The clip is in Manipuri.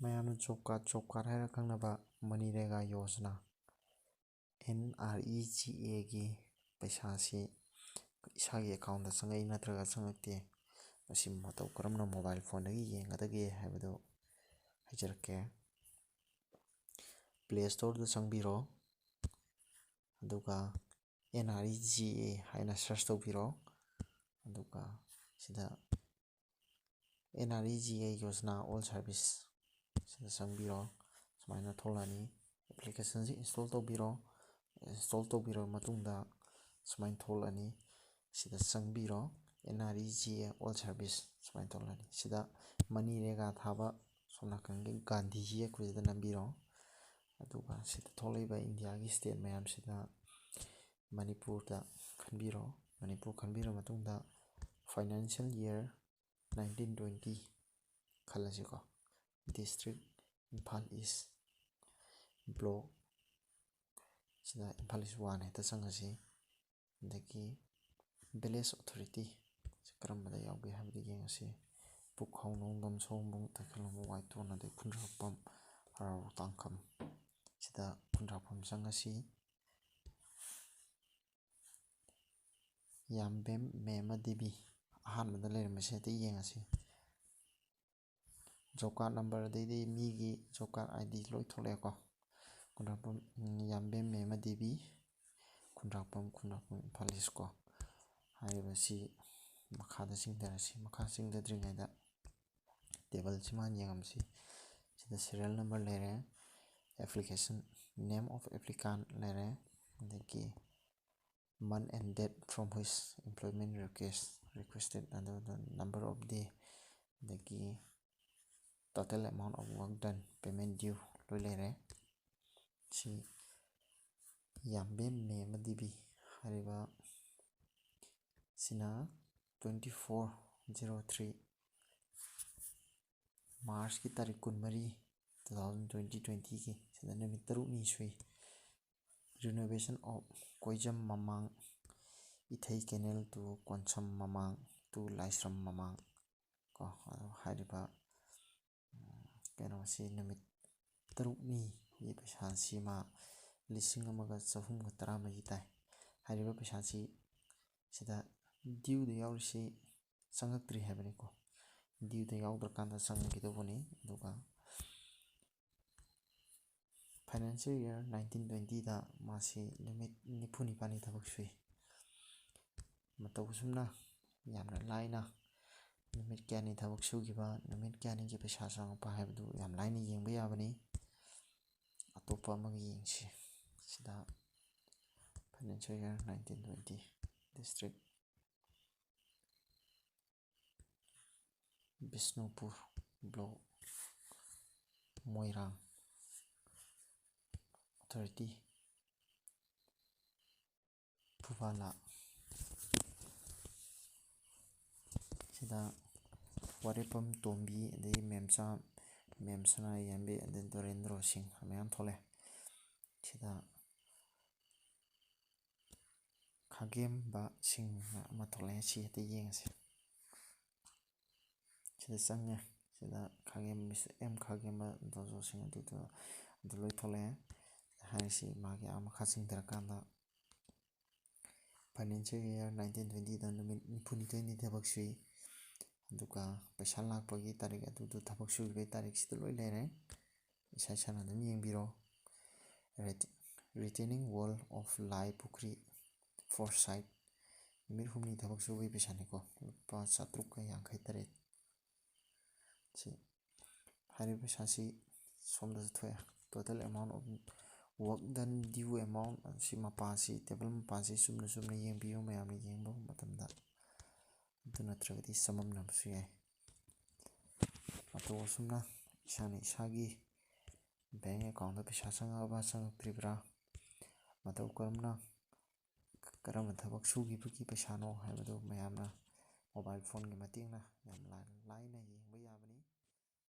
ꯃꯌꯥꯝꯅ ꯖꯣꯕ ꯀꯥꯔꯗ ꯍꯥꯏꯔ ꯈꯪꯅꯕ ꯃꯅꯤꯔꯦꯒꯥ ꯌꯣꯖꯅꯥ NREGAꯒꯤ ꯄꯩꯁꯥꯁꯤ ꯏꯁꯥꯒꯤ ꯑꯦꯀꯥꯎꯟꯗ ꯆꯪꯉꯛꯏ ꯅꯠꯇ꯭ꯔꯒ ꯆꯪꯉꯛꯇꯦ, ꯃꯁꯤ ꯃꯇꯧ ꯀꯔꯝꯅ ꯃꯣꯕꯥꯏꯜ ꯐꯣꯟꯗꯒꯤ ꯌꯦꯡꯒꯗꯒꯦ ꯍꯥꯏꯕꯗꯨ ꯍꯥꯏꯖꯔꯛꯀꯦ꯫ ꯄ꯭ꯂꯦ ꯁ꯭ꯇꯣꯔꯗ ꯆꯪꯕꯤꯔꯣ, ꯑꯗꯨꯒ NREGA ꯍꯥꯏꯅ ꯁꯔꯆ ꯇꯧꯕꯤꯔꯣ, ꯑꯗꯨꯒ ꯁꯤꯗ NREGA ꯌꯣꯖꯅꯥ ꯑꯣꯜ ꯁꯥꯔꯚꯤꯁ ꯁꯤꯗ ꯆꯪꯕꯤꯔꯣ꯫ ꯁꯨꯃꯥꯏꯅ ꯊꯣꯛꯂꯛꯑꯅꯤ꯫ ꯑꯦꯄ꯭ꯂꯤꯀꯦꯁꯟꯁꯤ ꯏꯟꯁꯇꯣꯜ ꯇꯧꯕꯤꯔꯣ꯫ ꯏꯟꯁꯇꯣꯜ ꯇꯧꯕꯤꯔꯕ ꯃꯇꯨꯡꯗ ꯁꯨꯃꯥꯏꯅ ꯊꯣꯛꯂꯛꯑꯅꯤ꯫ ꯁꯤꯗ ꯆꯪꯕꯤꯔꯣ, NREGA ꯑꯣꯜ ꯁꯥꯔꯚꯤꯁ ꯁꯨꯃꯥꯏꯅ ꯊꯣꯛꯂꯛꯑꯅꯤ꯫ ꯁꯤꯗ ꯃꯅꯤꯔꯦꯒꯥ ꯊꯥꯕ ꯁꯣꯝ ꯅꯥꯀꯟꯒꯤ ꯒꯥꯟꯙꯤꯖꯤ ꯌꯦꯛꯄꯁꯤꯗ ꯅꯝꯕꯤꯔꯣ꯫ ꯑꯗꯨꯒ ꯁꯤꯗ ꯊꯣꯛꯂꯛꯏꯕ ꯏꯟꯗꯤꯌꯥꯒꯤ ꯁ꯭ꯇꯦꯠ ꯃꯌꯥꯝꯁꯤꯗ ꯃꯅꯤꯄꯨꯔꯗ ꯈꯟꯕꯤꯔꯣ꯫ ꯃꯅꯤꯄꯨꯔ ꯈꯟꯕꯤꯔꯕ ꯃꯇꯨꯡꯗ ꯐꯥꯏꯅꯥꯟꯁꯤꯌꯦꯜ ꯏꯌꯔ 1920 ꯈꯜꯂꯁꯤꯀꯣ꯫ ꯗꯤꯁꯇ꯭ꯔꯤꯛ ꯏꯝꯐꯥꯜ ꯏꯁ, ꯕ꯭ꯂꯣꯛ ꯁꯤꯗ ꯏꯝꯐꯥꯜ ꯏꯁ 1 ꯍꯦꯛꯇ ꯆꯪꯉꯁꯤ꯫ ꯑꯗꯒꯤ ꯚꯤꯂꯦꯖ ꯑꯣꯊꯣꯔꯤꯇꯤ ꯀꯔꯝꯕꯗ ꯌꯥꯎꯒꯦ ꯍꯥꯏꯕꯗꯨ ꯌꯦꯡꯉꯁꯤ꯫ ꯄꯨꯈꯥꯎ, ꯅꯣꯡꯗꯝ, ꯁꯑꯣꯝꯕꯨꯡ, ꯇꯈꯦꯜꯂꯝꯕ, ꯋꯥꯏꯇꯣꯟ, ꯑꯗꯩ ꯈꯨꯟꯗ꯭ꯔꯥꯛꯄꯝ, ꯍꯔꯥꯎ, ꯇꯥꯡꯈꯝ ꯁꯤꯗ ꯈꯨꯟꯗ꯭ꯔꯥꯛꯄꯝ ꯆꯪꯉꯁꯤ꯫ ꯌꯥꯝꯕꯦꯝ ꯃꯦꯃ ꯗꯦꯕꯤ ꯑꯍꯥꯟꯕꯗ ꯂꯩꯔꯝꯕꯁꯦ ꯍꯦꯛꯇ ꯌꯦꯡꯉꯁꯤ꯫ ꯖꯣꯕ ꯀꯥꯔꯗ ꯅꯝꯕꯔ ꯑꯗꯩꯗꯤ ꯃꯤꯒꯤ ꯖꯣꯕ ꯀꯥꯔꯗ ID ꯂꯣꯏ ꯊꯣꯛꯂꯛꯑꯦꯀꯣ꯫ ꯈꯨꯟꯗ꯭ꯔꯥꯛꯄꯝ ꯌꯥꯝꯕꯦꯝ ꯃꯦꯃ ꯗꯦꯕꯤ, ꯈꯨꯟꯗ꯭ꯔꯥꯛꯄꯝ ꯏꯝꯐꯥꯜ ꯏꯁ ꯀꯣ꯫ ꯍꯥꯏꯔꯤꯕꯁꯤ ꯃꯈꯥꯗ ꯆꯤꯡꯊꯔꯁꯤ꯫ ꯃꯈꯥ ꯆꯤꯡꯊꯗ꯭ꯔꯤꯉꯩꯗ ꯇꯦꯕꯜꯁꯤꯃ ꯌꯦꯡꯉꯝꯁꯤ꯫ ꯁꯤꯗ ꯁꯦꯔꯤꯌꯦꯜ ꯅꯝꯕꯔ ꯂꯩꯔꯦ, ꯑꯦꯄ꯭ꯂꯤꯀꯦꯁꯟ ꯅꯦꯝ ꯑꯣꯐ ꯑꯦꯄ꯭ꯂꯤꯀꯥꯟ ꯂꯩꯔꯦ, ꯑꯗꯒꯤ month and date from which employment requested, ꯑꯗꯨꯒ ꯅꯝꯕꯔ ꯑꯣꯐ ꯗꯦ, ꯑꯗꯒꯤ total amount of work done, payment due ꯂꯣꯏ ꯂꯩꯔꯦ꯫ ꯁꯤ ꯌꯥꯝꯕꯦꯝ ꯃꯦꯃ ꯗꯦꯕꯤ ꯍꯥꯏꯔꯤꯕ ꯁꯤꯅ 24/03 ꯃꯥꯔꯆꯀꯤ ꯇꯥꯔꯤꯛ 24, 2020ꯒꯤ ꯁꯤꯗ ꯅꯨꯃꯤꯠ 5ꯅꯤ ꯁꯨꯏ꯫ ꯔꯤꯅꯣꯚꯦꯁꯟ ꯑꯣꯐ ꯀꯣꯏꯖꯝ ꯃꯃꯥꯡ ꯏꯊꯩ ꯀꯦꯅꯦꯜ ꯇꯨ ꯀꯣꯟꯁꯝ ꯃꯃꯥꯡ ꯇꯨ ꯂꯥꯏꯁ꯭ꯔꯝ ꯃꯃꯥꯡ ꯀꯣ꯫ ꯍꯥꯏꯔꯤꯕ ꯀꯩꯅꯣꯁꯤ ꯅꯨꯃꯤꯠ 5ꯅꯤꯒꯤ ꯄꯩꯁꯥꯁꯤꯃ 1,340 ꯇꯥꯏ꯫ ꯍꯥꯏꯔꯤꯕ ꯄꯩꯁꯥꯁꯤ ꯁꯤꯗ ꯗ꯭ꯌꯨꯗ ꯌꯥꯎꯔꯤꯁꯤ ꯆꯪꯉꯛꯇ꯭ꯔꯤ ꯍꯥꯏꯕꯅꯤꯀꯣ꯫ ꯗ꯭ꯌꯨꯗ ꯌꯥꯎꯗ꯭ꯔꯀꯥꯟꯗ ꯆꯪꯈꯤꯗꯧꯕꯅꯤ꯫ ꯑꯗꯨꯒ ꯐꯥꯏꯅꯥꯟꯁꯤꯌꯦꯜ ꯏꯌꯔ 1920ꯗ ꯃꯥꯁꯤ ꯅꯨꯃꯤꯠ 94ꯅꯤ ꯊꯕꯛ ꯁꯨꯏ꯫ ꯃꯇꯧ ꯑꯁꯨꯝꯅ ꯌꯥꯝꯅ ꯂꯥꯏꯅ ꯅꯨꯃꯤꯠ ꯀꯌꯥꯅꯤ ꯊꯕꯛ ꯁꯨꯈꯤꯕ, ꯅꯨꯃꯤꯠ ꯀꯌꯥꯅꯤꯒꯤ ꯄꯩꯁꯥ ꯆꯪꯉꯛꯄ ꯍꯥꯏꯕꯗꯨ ꯌꯥꯝ ꯂꯥꯏꯅ ꯌꯦꯡꯕ ꯌꯥꯕꯅꯤ꯫ ꯑꯇꯣꯞꯄ ꯑꯃꯒ ꯌꯦꯡꯁꯤ꯫ ꯁꯤꯗ financial year 1920 district Bishnupur, block Moirang, authority Phubala. ꯁꯤꯗ ꯋꯥꯔꯦꯄꯝ ꯇꯣꯝꯕꯤ, ꯑꯗꯩ ꯃꯦꯝꯆꯥ, ꯃꯦꯝ ꯁꯅꯥꯌꯥꯏꯕꯤ, ꯑꯗꯩ ꯗꯣꯔꯦꯟꯗ꯭ꯔꯣ ꯁꯤꯡ ꯃꯌꯥꯝ ꯊꯣꯛꯂꯛꯑꯦ꯫ ꯁꯤꯗ ꯈꯥꯒꯦꯝꯕ ꯁꯤꯡꯅ ꯑꯃ ꯊꯣꯛꯂꯛꯑꯦ, ꯁꯤ ꯍꯦꯛꯇ ꯌꯦꯡꯉꯁꯤ꯫ ꯁꯤꯗ ꯆꯪꯉꯦ꯫ ꯁꯤꯗ ꯈꯥꯒꯦꯝꯕ ꯗꯣꯖꯣ ꯁꯤꯡ ꯑꯗꯨ ꯂꯣꯏ ꯊꯣꯛꯂꯛꯑꯦ꯫ ꯍꯥꯏꯔꯤꯁꯤ ꯃꯥꯒꯤ ꯃꯈꯥ ꯆꯤꯡꯊꯔꯀꯥꯟꯗ ꯐꯥꯏꯅꯥꯟꯁꯤꯌꯦꯜ ꯏꯌꯔ 1920ꯗ ꯅꯨꯃꯤꯠ 92ꯅꯤ ꯊꯕꯛ ꯁꯨꯏ꯫ ꯑꯗꯨꯒ ꯄꯩꯁꯥ ꯂꯥꯛꯄꯒꯤ ꯇꯥꯔꯤꯛ ꯑꯗꯨꯗ ꯊꯕꯛ ꯁꯨꯈꯤꯕꯒꯤ ꯇꯥꯔꯤꯛꯁꯤꯗ ꯂꯣꯏ ꯂꯩꯔꯦ꯫ ꯏꯁꯥ ꯏꯁꯥꯅ ꯑꯗꯨꯝ ꯌꯦꯡꯕꯤꯔꯣ꯫ ꯔꯤꯇꯦꯅꯤꯡ ꯋꯣꯜ ꯑꯣꯐ ꯂꯥꯏ ꯄꯨꯈ꯭ꯔꯤ ꯐꯣꯔꯁꯥꯏꯠ ꯅꯨꯃꯤꯠ 5ꯅꯤ ꯊꯕꯛ ꯁꯨꯕꯒꯤ ꯄꯩꯁꯥꯅꯤꯀꯣ, ꯂꯨꯄꯥ 753꯫ ꯁꯤ ꯍꯥꯏꯔꯤꯕ ꯄꯩꯁꯥꯁꯤ ꯁꯣꯝꯗꯁꯨ ꯊꯣꯛꯑꯦ꯫ Total amount of work done, due amount, ꯁꯤ ꯃꯄꯥꯁꯤ ꯇꯦꯕꯜ ꯃꯄꯥꯁꯤ ꯆꯨꯝꯅ ꯆꯨꯝꯅ ꯌꯦꯡꯕꯤꯌꯨ ꯃꯌꯥꯝꯅ ꯌꯦꯡꯕ ꯃꯇꯝꯗ꯫ ꯑꯗꯨ ꯅꯠꯇ꯭ꯔꯒꯗꯤ ꯆꯃꯝꯅꯕꯁꯨ ꯌꯥꯏ꯫ ꯃꯇꯧ ꯑꯁꯨꯝꯅ ꯏꯁꯥꯅ ꯏꯁꯥꯒꯤ ꯕꯦꯡ ꯑꯦꯀꯥꯎꯟꯗ ꯄꯩꯁꯥ ꯆꯪꯉꯛꯑꯕ ꯆꯪꯉꯛꯇ꯭ꯔꯤꯕ꯭ꯔꯥ, ꯃꯇꯧ ꯀꯔꯝꯕ ꯊꯕꯛ ꯁꯨꯈꯤꯕꯒꯤ ꯄꯩꯁꯥꯅꯣ ꯍꯥꯏꯕꯗꯨ ꯃꯌꯥꯝꯅ ꯃꯣꯕꯥꯏꯜ ꯐꯣꯟꯒꯤ ꯃꯇꯦꯡꯅ ꯌꯥꯝ ꯂꯥꯏꯅ ꯌꯦꯡꯕ